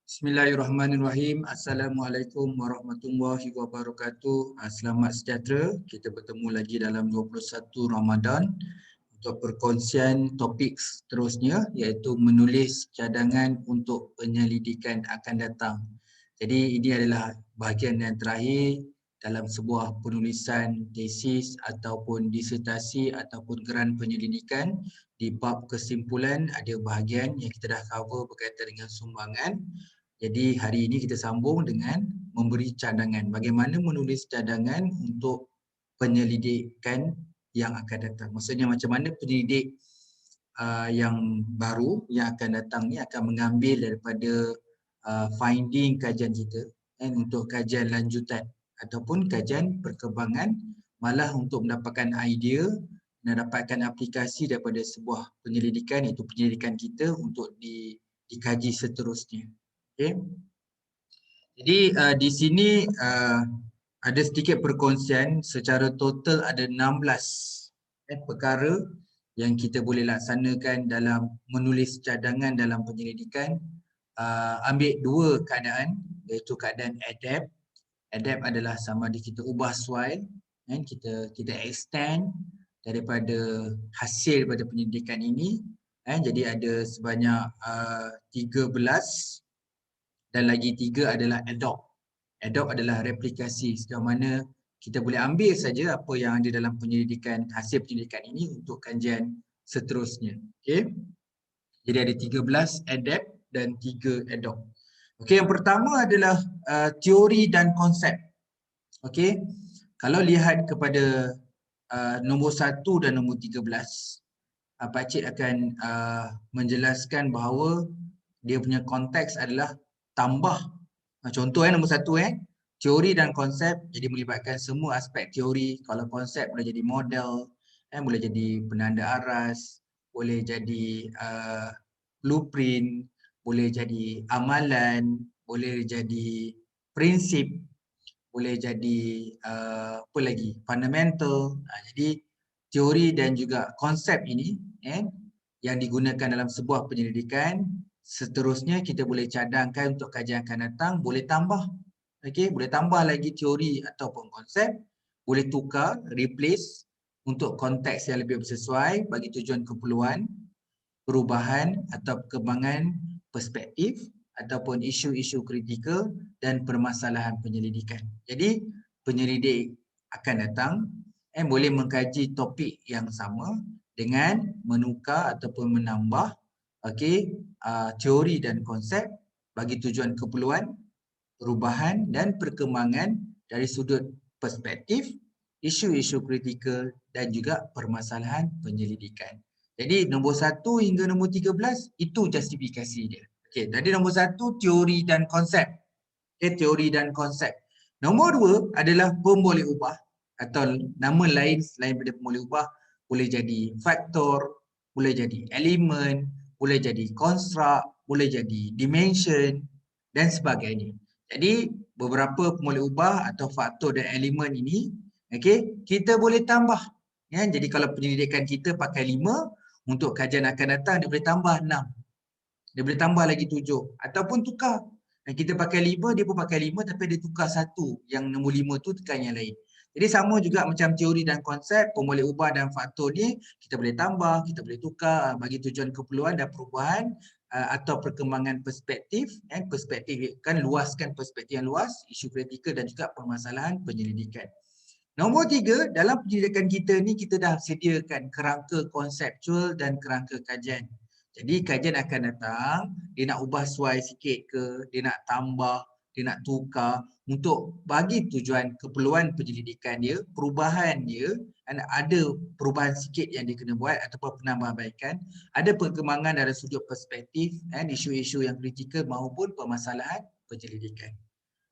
Bismillahirrahmanirrahim. Assalamualaikum warahmatullahi wabarakatuh. Selamat sejahtera. Kita bertemu lagi dalam 21 Ramadan untuk perkongsian topik seterusnya iaitu menulis cadangan untuk penyelidikan akan datang. Jadi ini adalah bahagian yang terakhir dalam sebuah penulisan tesis ataupun disertasi ataupun geran penyelidikan. Di bab kesimpulan ada bahagian yang kita dah cover berkaitan dengan sumbangan. Jadi hari ini kita sambung dengan memberi cadangan. Bagaimana menulis cadangan untuk penyelidikan yang akan datang. Maksudnya macam mana penyelidik yang baru yang akan datang ni akan mengambil daripada finding kajian kita untuk kajian lanjutan ataupun kajian perkembangan, malah untuk mendapatkan idea, mendapatkan aplikasi daripada sebuah penyelidikan iaitu penyelidikan kita untuk dikaji seterusnya. Okay. Jadi di sini ada sedikit perkongsian. Secara total ada 16 perkara yang kita boleh laksanakan dalam menulis cadangan dalam penyelidikan. Ambil dua keadaan, iaitu keadaan adapt. Adapt adalah sama ada kita ubah suai, kita extend daripada hasil daripada penyelidikan ini. Jadi ada sebanyak 13 dan lagi 3 adalah adopt. Adopt adalah replikasi, sejauh mana kita boleh ambil saja apa yang ada dalam penyelidikan, hasil penyelidikan ini untuk kajian seterusnya. Okay. Jadi ada 13 adapt dan 3 adopt. Okay, yang pertama adalah teori dan konsep. Okay, kalau lihat kepada nombor 1 dan nombor 13, Pakcik akan menjelaskan bahawa dia punya konteks adalah tambah. Contoh nombor 1 teori dan konsep, jadi melibatkan semua aspek teori. Kalau konsep boleh jadi model, boleh jadi penanda aras, boleh jadi blueprint, boleh jadi amalan, boleh jadi prinsip, boleh jadi apa lagi, fundamental. Jadi teori dan juga konsep ini yang digunakan dalam sebuah penyelidikan, seterusnya kita boleh cadangkan untuk kajian akan datang, boleh tambah. Okey, boleh tambah lagi teori ataupun konsep, boleh tukar, replace untuk konteks yang lebih sesuai bagi tujuan keperluan, perubahan atau perkembangan perspektif ataupun isu-isu kritikal dan permasalahan penyelidikan. Jadi penyelidik akan datang boleh mengkaji topik yang sama dengan menukar ataupun menambah teori dan konsep bagi tujuan keperluan, perubahan dan perkembangan dari sudut perspektif, isu-isu kritikal dan juga permasalahan penyelidikan. Jadi nombor 1 hingga nombor 13 itu justifikasi dia. Okey, tadi nombor 1 teori dan konsep. Teori dan konsep. Nombor 2 adalah pemboleh ubah atau nama lain selain daripada pemboleh ubah, boleh jadi faktor, boleh jadi elemen, boleh jadi konstruk, boleh jadi dimension dan sebagainya. Jadi beberapa pemboleh ubah atau faktor dan elemen ini kita boleh tambah. Jadi kalau penyelidikan kita pakai 5, untuk kajian akan datang dia boleh tambah 6. Dia boleh tambah lagi 7 ataupun tukar. Dan kita pakai 5, dia pun pakai 5 tapi dia tukar 1. Yang nombor 5 tu tekan yang lain. Jadi sama juga macam teori dan konsep, pemboleh ubah dan faktor ni kita boleh tambah, kita boleh tukar bagi tujuan keperluan dan perubahan atau perkembangan perspektif. Perspektif kan luaskan perspektif yang luas, isu kritikal dan juga permasalahan penyelidikan. Nombor 3, dalam penyelidikan kita ni kita dah sediakan kerangka konseptual dan kerangka kajian. Jadi kajian akan datang, dia nak ubah suai sikit ke, dia nak tambah, dia nak tukar untuk bagi tujuan keperluan penyelidikan dia, perubahan dia, ada perubahan sikit yang dia kena buat ataupun penambahbaikan, ada perkembangan dari sudut perspektif, isu-isu yang kritikal maupun permasalahan penyelidikan.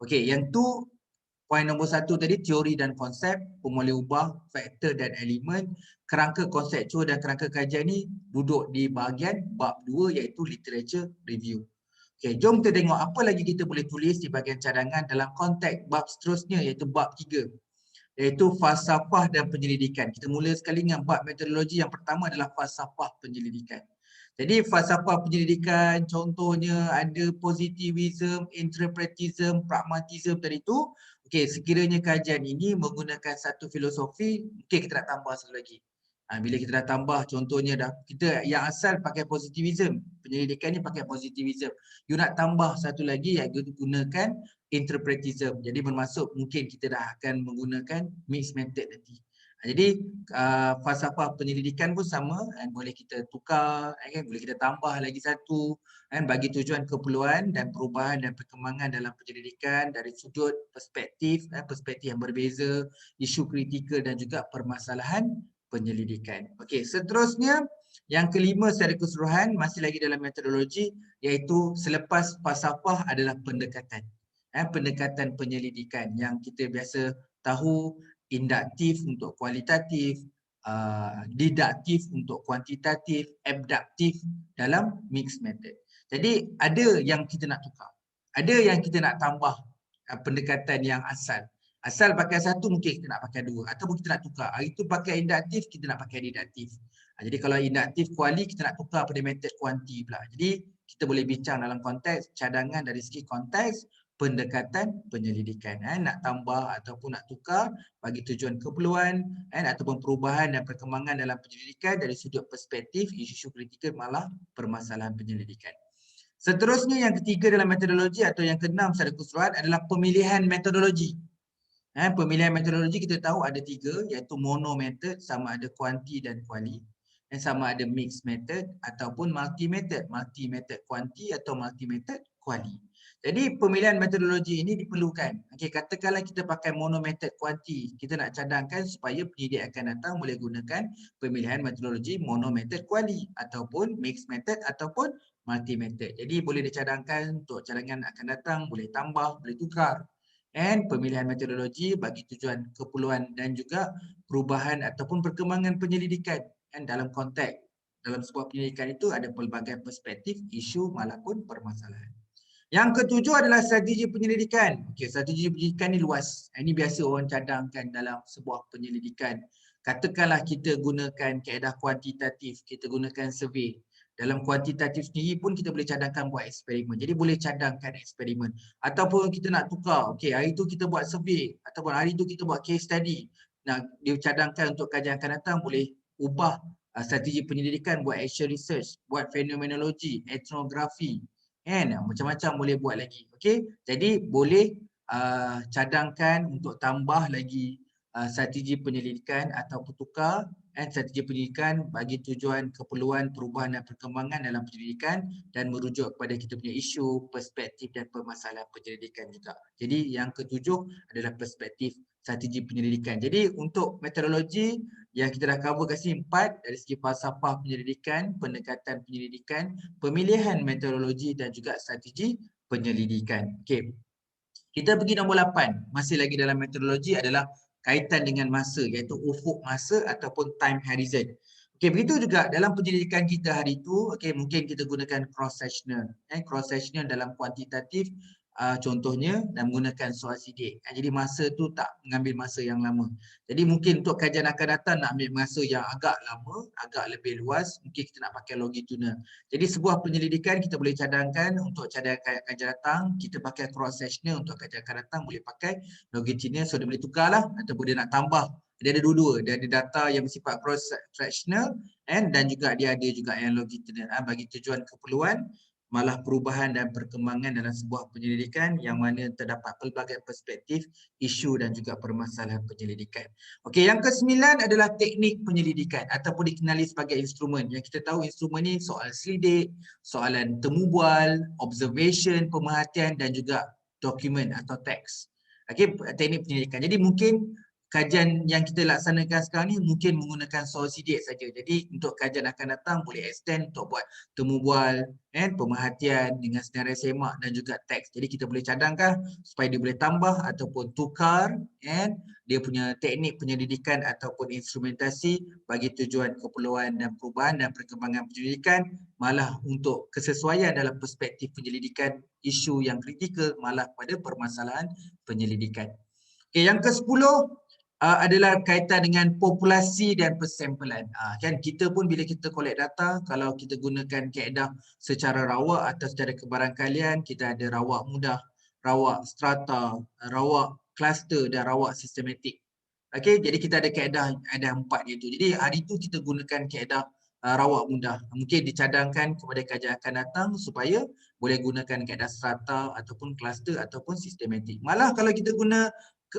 Okey, yang tu poin nombor 1 tadi, teori dan konsep, pemboleh ubah, faktor dan elemen. Kerangka konseptual dan kerangka kajian ni duduk di bahagian bab 2 iaitu literature review. Okey, jom kita tengok apa lagi kita boleh tulis di bahagian cadangan dalam konteks bab seterusnya iaitu bab 3. Iaitu falsafah dan penyelidikan. Kita mula sekali dengan bab metodologi. Yang pertama adalah falsafah penyelidikan. Jadi falsafah penyelidikan contohnya ada positivism, interpretism, pragmatism tadi tu. Okey, sekiranya kajian ini menggunakan satu filosofi, mungkin kita nak tambah satu lagi. Bila kita dah tambah contohnya dah kita yang asal pakai positivism, penyelidikan ni pakai positivism. You nak tambah satu lagi iaitu gunakan interpretism. Jadi bermaksud mungkin kita dah akan menggunakan mixed method nanti. Jadi falsafah penyelidikan pun sama, boleh kita tukar, boleh kita tambah lagi satu bagi tujuan keperluan dan perubahan dan perkembangan dalam penyelidikan dari sudut perspektif yang berbeza, isu kritikal dan juga permasalahan penyelidikan. Okey, seterusnya yang kelima secara keseluruhan masih lagi dalam metodologi iaitu selepas falsafah adalah pendekatan. Pendekatan penyelidikan yang kita biasa tahu induktif untuk kualitatif, didaktif untuk kuantitatif, abduktif dalam mixed method. Jadi ada yang kita nak tukar, ada yang kita nak tambah pendekatan yang asal. Asal pakai satu mungkin kita nak pakai dua ataupun kita nak tukar. Hari tu pakai induktif, kita nak pakai didaktif. Jadi kalau induktif kuali kita nak tukar pada metod kuanti pula. Jadi kita boleh bincang dalam konteks cadangan dari segi konteks pendekatan penyelidikan. Nak tambah ataupun nak tukar bagi tujuan keperluan ataupun perubahan dan perkembangan dalam penyelidikan dari sudut perspektif isu-isu kritikal malah permasalahan penyelidikan. Seterusnya yang ketiga dalam metodologi atau yang keenam secara keseluruhan adalah pemilihan metodologi. Pemilihan metodologi kita tahu ada tiga iaitu mono method sama ada kuanti dan kuali. Dan sama ada mixed method ataupun multi method kuanti atau multi method kuali. Jadi pemilihan metodologi ini diperlukan. Okey, katakanlah kita pakai mono method kuanti, kita nak cadangkan supaya penyidik akan datang boleh gunakan pemilihan metodologi mono method kuali ataupun mixed method ataupun multi method. Jadi boleh dicadangkan untuk cadangan akan datang, boleh tambah, boleh tukar. Dan pemilihan metodologi bagi tujuan keperluan dan juga perubahan ataupun perkembangan penyelidikan. Dan dalam konteks dalam sebuah penyelidikan itu ada pelbagai perspektif, isu maupun permasalahan. Yang ketujuh adalah strategi penyelidikan. Okey, strategi penyelidikan ni luas. Ini biasa orang cadangkan dalam sebuah penyelidikan. Katakanlah kita gunakan kaedah kuantitatif, kita gunakan survey. Dalam kuantitatif sendiri pun kita boleh cadangkan buat eksperimen. Jadi boleh cadangkan eksperimen. Ataupun kita nak tukar, okey, hari tu kita buat survey ataupun hari tu kita buat case study. Nah, dia cadangkan untuk kajian akan datang boleh ubah strategi penyelidikan, buat action research, buat fenomenologi, etnografi. Macam-macam boleh buat lagi. Okey, jadi boleh cadangkan untuk tambah lagi strategi penyelidikan atau tukar strategi penyelidikan bagi tujuan keperluan perubahan dan perkembangan dalam penyelidikan dan merujuk kepada kita punya isu, perspektif dan permasalahan penyelidikan juga. Jadi yang ketujuh adalah perspektif strategi penyelidikan. Jadi untuk metodologi yang kita dah cover kat sini 4 dari segi falsafah penyelidikan, pendekatan penyelidikan, pemilihan metodologi dan juga strategi penyelidikan. Okey. Kita pergi nombor 8, masih lagi dalam metodologi adalah kaitan dengan masa iaitu ufuk masa ataupun time horizon. Okey, begitu juga dalam penyelidikan kita hari itu, okey, mungkin kita gunakan cross sectional. Cross sectional dalam kuantitatif contohnya dan menggunakan soal sidik. Jadi masa tu tak mengambil masa yang lama. Jadi mungkin untuk kajian akan datang nak ambil masa yang agak lama, agak lebih luas, mungkin kita nak pakai longitudinal. Jadi sebuah penyelidikan kita boleh cadangkan untuk cadangan kajian datang, kita pakai cross sectional, untuk kajian akan datang boleh pakai longitudinal, so dia boleh tukarlah ataupun dia nak tambah. Dia ada dua-dua, dia ada data yang bersifat cross sectional dan juga dia ada juga yang longitudinal bagi tujuan keperluan malah perubahan dan perkembangan dalam sebuah penyelidikan yang mana terdapat pelbagai perspektif, isu dan juga permasalahan penyelidikan. Okey, yang ke-9 adalah teknik penyelidikan ataupun dikenali sebagai instrumen. Yang kita tahu instrumen ni soal selidik, soalan temu bual, observation, pemerhatian dan juga dokumen atau teks. Okey, teknik penyelidikan. Jadi mungkin kajian yang kita laksanakan sekarang ni mungkin menggunakan soal sidik saja. Jadi untuk kajian akan datang boleh extend untuk buat temu bual, pemerhatian dengan senarai semak dan juga teks. Jadi kita boleh cadangkan supaya dia boleh tambah ataupun tukar dia punya teknik penyelidikan ataupun instrumentasi bagi tujuan keperluan dan perubahan dan perkembangan penyelidikan malah untuk kesesuaian dalam perspektif penyelidikan isu yang kritikal malah pada permasalahan penyelidikan. Okay, yang ke-10 adalah kaitan dengan populasi dan persampalan. Kan kita pun bila kita collect data, kalau kita gunakan kaedah secara rawak atau secara kebarangkalian, kita ada rawak mudah, rawak strata, rawak kluster dan rawak sistematik. Okey, jadi kita ada kaedah, ada 4 itu. Jadi hari itu kita gunakan kaedah rawak mudah. Mungkin dicadangkan kepada kajian akan datang supaya boleh gunakan kaedah strata ataupun kluster ataupun sistematik. Malah kalau kita guna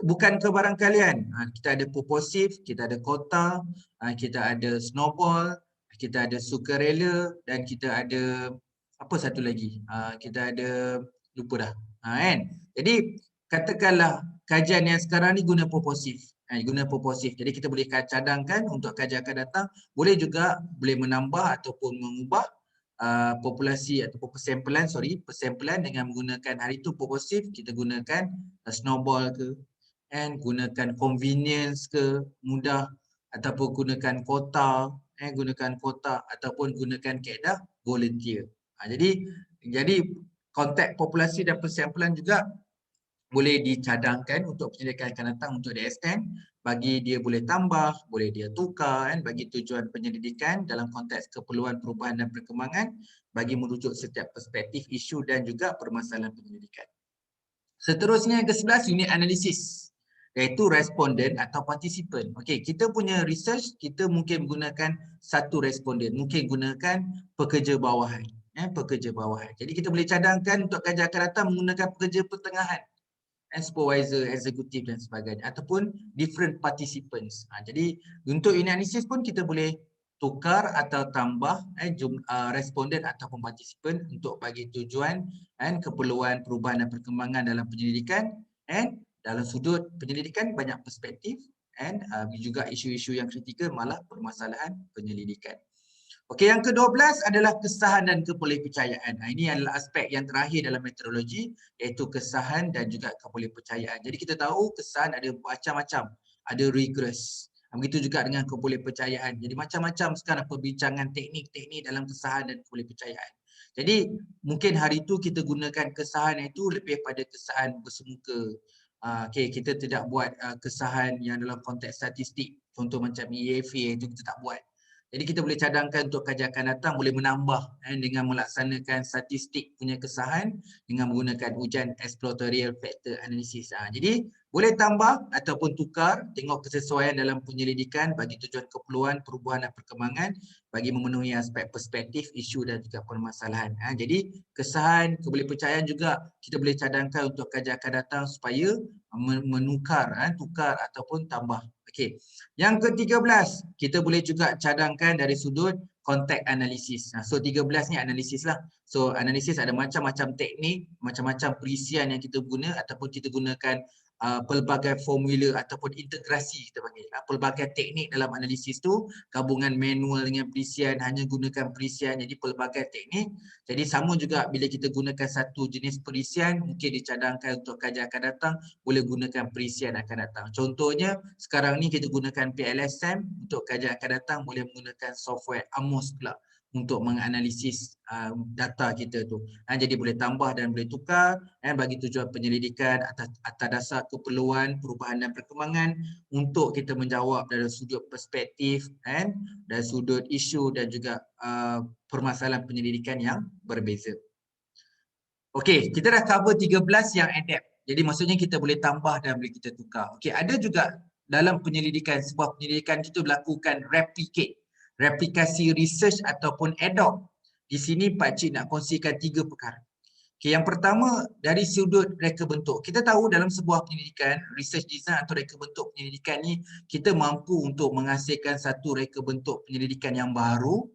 bukan kebarangkalian, kita ada purposive, kita ada kota, kita ada snowball, kita ada sukarela dan kita ada apa satu lagi, kita ada lupa dah, kan. Jadi katakanlah kajian yang sekarang ni guna purposive, guna purposive. Jadi kita boleh cadangkan untuk kajian akan datang, boleh juga boleh menambah ataupun mengubah populasi ataupun persampalan dengan menggunakan hari tu purposive, kita gunakan snowball ke, and gunakan convenience ke, mudah, ataupun gunakan kota ataupun gunakan kaedah volunteer. Jadi konteks populasi dan persampalan juga boleh dicadangkan untuk penyelidikan akan datang untuk di extend, bagi dia boleh tambah, boleh dia tukar kan, bagi tujuan penyelidikan dalam konteks keperluan perubahan dan perkembangan, bagi merujuk setiap perspektif, isu dan juga permasalahan penyelidikan. Seterusnya yang ke-11, unit analisis, iaitu responden atau partisipan. Okey, kita punya research, kita mungkin menggunakan satu responden, mungkin gunakan pekerja bawahan. Pekerja bawahan. Jadi kita boleh cadangkan untuk kajian akan datang menggunakan pekerja pertengahan, supervisor, eksekutif dan sebagainya, ataupun different participants. Jadi untuk unit analisis pun kita boleh tukar atau tambah responden ataupun partisipan untuk bagi tujuan dan keperluan perubahan dan perkembangan dalam penyelidikan, and dalam sudut penyelidikan banyak perspektif, and juga isu-isu yang kritikal malah permasalahan penyelidikan. Okey, yang ke-12 adalah kesahan dan kepercayaan. Ini adalah aspek yang terakhir dalam metodologi, iaitu kesahan dan juga kepercayaan. Jadi kita tahu kesahan ada macam-macam, ada rigorous. Begitu juga dengan kepercayaan. Jadi macam-macam sekarang perbincangan teknik-teknik dalam kesahan dan kepercayaan. Jadi mungkin hari itu kita gunakan kesahan itu lebih pada kesahan bersemuka. Okey, kita tidak buat kesahan yang dalam konteks statistik. Contoh macam EFA itu kita tak buat. Jadi kita boleh cadangkan untuk kajian akan datang, boleh menambah dengan melaksanakan statistik punya kesahan dengan menggunakan ujian exploratory factor analysis. Jadi boleh tambah ataupun tukar, tengok kesesuaian dalam penyelidikan bagi tujuan keperluan, perubahan dan perkembangan, bagi memenuhi aspek perspektif, isu dan juga permasalahan. Jadi kesahan, kepercayaan juga kita boleh cadangkan untuk kajian akan datang supaya menukar, tukar ataupun tambah. Okey. Yang ke-13, kita boleh juga cadangkan dari sudut konteks analisis. So 13 ni analisis lah. So analisis ada macam-macam teknik, macam-macam perisian yang kita guna ataupun kita gunakan pelbagai formula ataupun integrasi kita panggil. Pelbagai teknik dalam analisis tu, gabungan manual dengan perisian, hanya gunakan perisian, jadi pelbagai teknik. Jadi sama juga bila kita gunakan satu jenis perisian, mungkin dicadangkan untuk kajian akan datang, boleh gunakan perisian akan datang. Contohnya sekarang ni kita gunakan PLSM, untuk kajian akan datang boleh menggunakan software AMOS pula untuk menganalisis data kita tu. Jadi boleh tambah dan boleh tukar bagi tujuan penyelidikan atas dasar keperluan, perubahan dan perkembangan, untuk kita menjawab dari sudut perspektif dari sudut isu dan juga permasalahan penyelidikan yang berbeza. Okey, kita dah cover 13 yang adapt. Jadi maksudnya kita boleh tambah dan boleh kita tukar. Okey, ada juga dalam penyelidikan, sebuah penyelidikan kita melakukan replikasi research ataupun adopt. Di sini Pak Cik nak kongsikan 3 perkara. Okey, yang pertama dari sudut reka bentuk. Kita tahu dalam sebuah penyelidikan, research design atau reka bentuk penyelidikan ni, kita mampu untuk menghasilkan satu reka bentuk penyelidikan yang baru,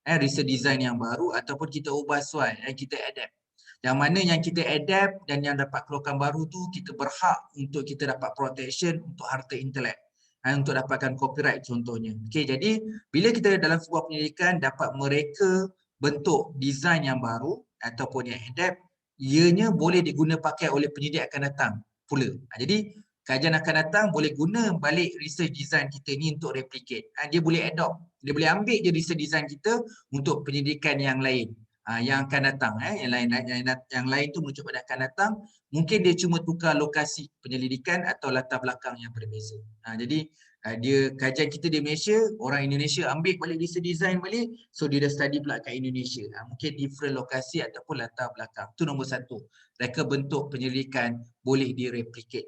research design yang baru, ataupun kita ubah suai, kita adapt. Yang mana yang kita adapt dan yang dapat keluarkan baru tu, kita berhak untuk kita dapat protection untuk harta intelek, untuk dapatkan copyright contohnya. Okey, jadi bila kita dalam sebuah penyelidikan dapat mereka bentuk design yang baru ataupun yang adapt, ianya boleh diguna pakai oleh penyidik akan datang pula. Jadi kajian akan datang boleh guna balik research design kita ni untuk replicate. Dia boleh adopt, dia boleh ambil je research design kita untuk penyelidikan yang lain. yang akan datang. Yang lain tu merujuk pada akan datang. Mungkin dia cuma tukar lokasi penyelidikan atau latar belakang yang berbeza. Jadi dia kajian kita di Malaysia, orang Indonesia ambil balik research design balik, so dia dah study pula kat Indonesia. Mungkin different lokasi ataupun latar belakang. Itu nombor satu. Reka bentuk penyelidikan boleh direplicate.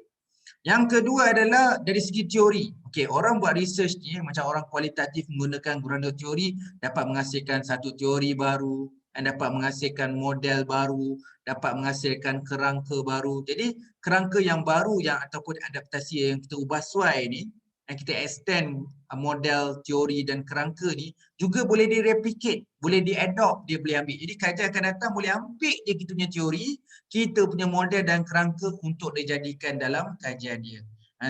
Yang kedua adalah dari segi teori. Okey, orang buat research ni macam orang kualitatif menggunakan grounded teori dapat menghasilkan satu teori baru dan dapat menghasilkan model baru, dapat menghasilkan kerangka baru. Jadi kerangka yang baru yang ataupun adaptasi yang kita ubah suai ni, yang kita extend model, teori dan kerangka ni juga boleh direplicate, boleh diadopt, dia boleh ambil. Jadi kajian akan datang boleh ambil je kita punya teori, kita punya model dan kerangka untuk dijadikan dalam kajian dia.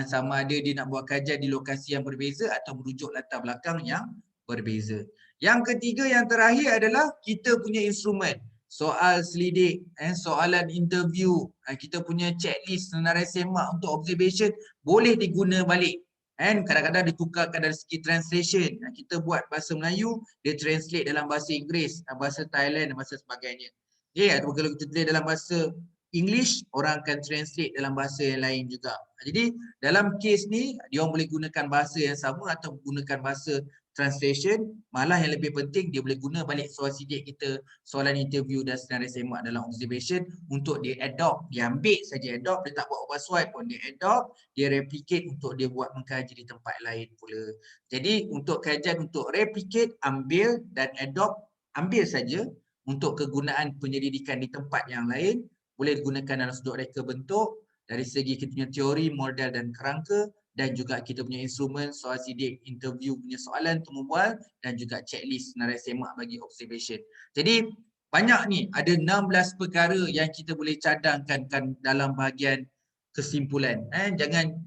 Sama ada dia nak buat kajian di lokasi yang berbeza atau merujuk latar belakang yang berbeza. Yang ketiga, yang terakhir adalah kita punya instrumen. Soal selidik, soalan interview, kita punya checklist senarai semak untuk observation boleh diguna balik. Kadang-kadang ditukarkan dari segi translation. Kita buat bahasa Melayu, dia translate dalam bahasa Inggeris, bahasa Thailand dan bahasa sebagainya. Atau kalau kita tulis dalam bahasa English, orang akan translate dalam bahasa yang lain juga. Jadi dalam kes ni, dia orang boleh gunakan bahasa yang sama atau gunakan bahasa translation. Malah yang lebih penting, dia boleh guna balik soal sidik kita, soalan interview dan senarai semak dalam observation untuk dia adopt. Dia ambil saja adopt, dia tak buat ubah suai pun. Dia adopt, dia replicate untuk dia buat mengkaji di tempat lain pula. Jadi untuk kajian untuk replicate, ambil dan adopt, ambil saja. Untuk kegunaan penyelidikan di tempat yang lain, boleh digunakan dalam sudut reka bentuk, dari segi kita punya teori, model dan kerangka, dan juga kita punya instrumen, soal sidik, interview punya soalan temu bual, dan juga checklist senarai semak bagi observation. Jadi banyak ni, ada 16 perkara yang kita boleh cadangkan dalam bahagian kesimpulan. Jangan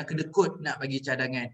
kedekut nak bagi cadangan.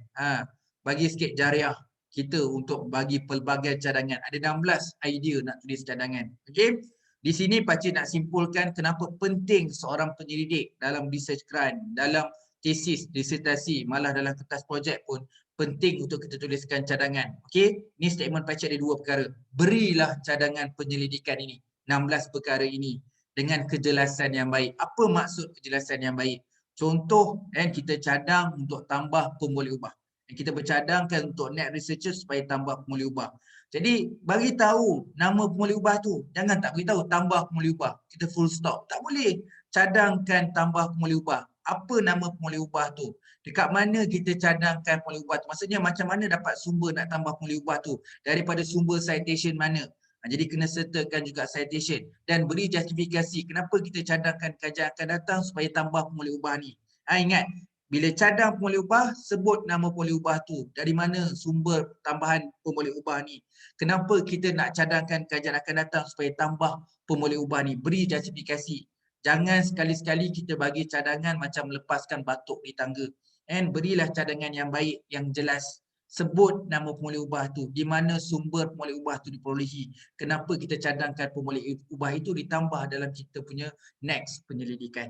Bagi sikit jariah kita untuk bagi pelbagai cadangan. Ada 16 idea nak tulis cadangan. Okey. Di sini Pakcik nak simpulkan kenapa penting seorang penyelidik dalam research grant, dalam tesis, disertasi, malah dalam kertas projek pun penting untuk kita tuliskan cadangan. Okey, ni statement Pakcik ada 2 perkara. Berilah cadangan penyelidikan ini, 16 perkara ini dengan kejelasan yang baik. Apa maksud kejelasan yang baik? Contoh, kita cadang untuk tambah pemboleh ubah. Kita bercadangkan untuk net researcher supaya tambah pemboleh ubah. Jadi bagi tahu nama pemboleh ubah tu. Jangan tak beritahu tambah pemboleh ubah. Kita full stop. Tak boleh. Cadangkan tambah pemboleh ubah. Apa nama pemboleh ubah tu? Dekat mana kita cadangkan pemboleh ubah tu? Maksudnya macam mana dapat sumber nak tambah pemboleh ubah tu? Daripada sumber citation mana? Jadi kena sertakan juga citation. Dan beri justifikasi kenapa kita cadangkan kajian akan datang supaya tambah pemboleh ubah ni. Ingat. Bila cadang pemboleh ubah, sebut nama pemboleh ubah tu. Dari mana sumber tambahan pemboleh ubah ni. Kenapa kita nak cadangkan kajian akan datang supaya tambah pemboleh ubah ni. Beri justifikasi. Jangan sekali-sekali kita bagi cadangan macam melepaskan batuk di tangga. Berilah cadangan yang baik, yang jelas. Sebut nama pemboleh ubah tu. Di mana sumber pemboleh ubah tu diperolehi. Kenapa kita cadangkan pemboleh ubah itu ditambah dalam kita punya next penyelidikan.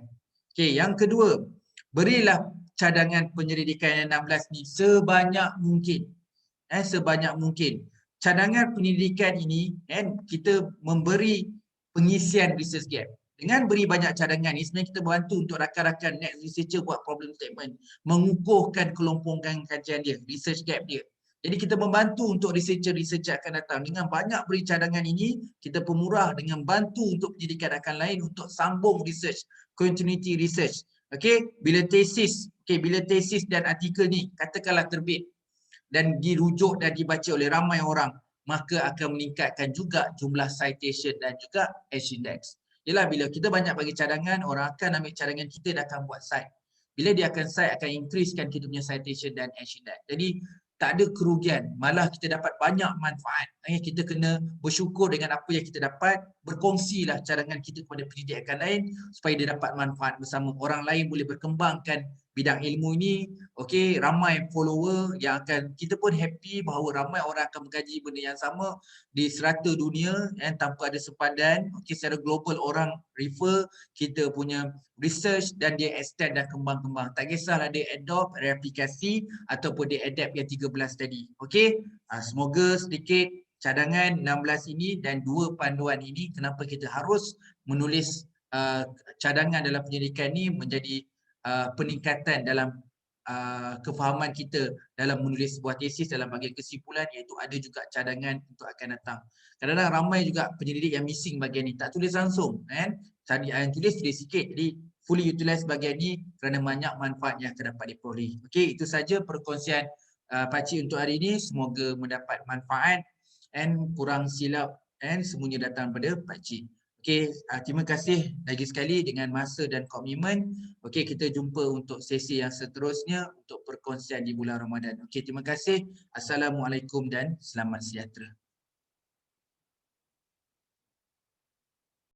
Okey, yang kedua. Berilah cadangan penyelidikan yang 16 ni sebanyak mungkin. Sebanyak mungkin. Cadangan penyelidikan ini kita memberi pengisian research gap. Dengan beri banyak cadangan ni sebenarnya kita bantu untuk rakan-rakan next researcher buat problem statement, mengukuhkan kelompokan kajian dia, research gap dia. Jadi kita membantu untuk researcher-researcher akan datang. Dengan banyak beri cadangan ini, kita pemurah dengan bantu untuk penyelidikan akan lain untuk sambung research, continuity research. Okey, bila tesis dan artikel ni katakanlah terbit dan dirujuk dan dibaca oleh ramai orang, maka akan meningkatkan juga jumlah citation dan juga H-index. Yalah, bila kita banyak bagi cadangan, orang akan ambil cadangan kita dan akan buat cite. Bila dia akan cite, akan increasekan kita punya citation dan H-index. Jadi tak ada kerugian, malah kita dapat banyak manfaat. Kita kena bersyukur dengan apa yang kita dapat, berkongsilah cadangan kita kepada pendidik akan lain supaya dia dapat manfaat bersama. Orang lain boleh berkembangkan bidang ilmu ini. Okey, ramai follower yang akan, kita pun happy bahawa ramai orang akan mengkaji benda yang sama di serata dunia tanpa ada sepadan. Okey, secara global orang refer kita punya research dan dia extend dan kembang-kembang. Tak kisahlah dia adopt, replikasi ataupun dia adapt yang 13 tadi. Okey, semoga sedikit cadangan 16 ini dan 2 panduan ini, kenapa kita harus menulis cadangan dalam pendidikan ni menjadi peningkatan dalam kefahaman kita dalam menulis sebuah tesis dalam bahagian kesimpulan, iaitu ada juga cadangan untuk akan datang. Kadang-kadang ramai juga penyelidik yang missing bahagian ni, tak tulis langsung kan. Tadi yang tulis sikit. Jadi fully utilize bahagian ni kerana banyak manfaat yang akan dapat diperoleh. Okey, itu saja perkongsian Pakcik untuk hari ini. Semoga mendapat manfaat and kurang silap and semuanya datang pada Pakcik. Okey, terima kasih lagi sekali dengan masa dan komitmen. Okey, kita jumpa untuk sesi yang seterusnya untuk perkongsian di bulan Ramadan. Okey, terima kasih. Assalamualaikum dan selamat sejahtera.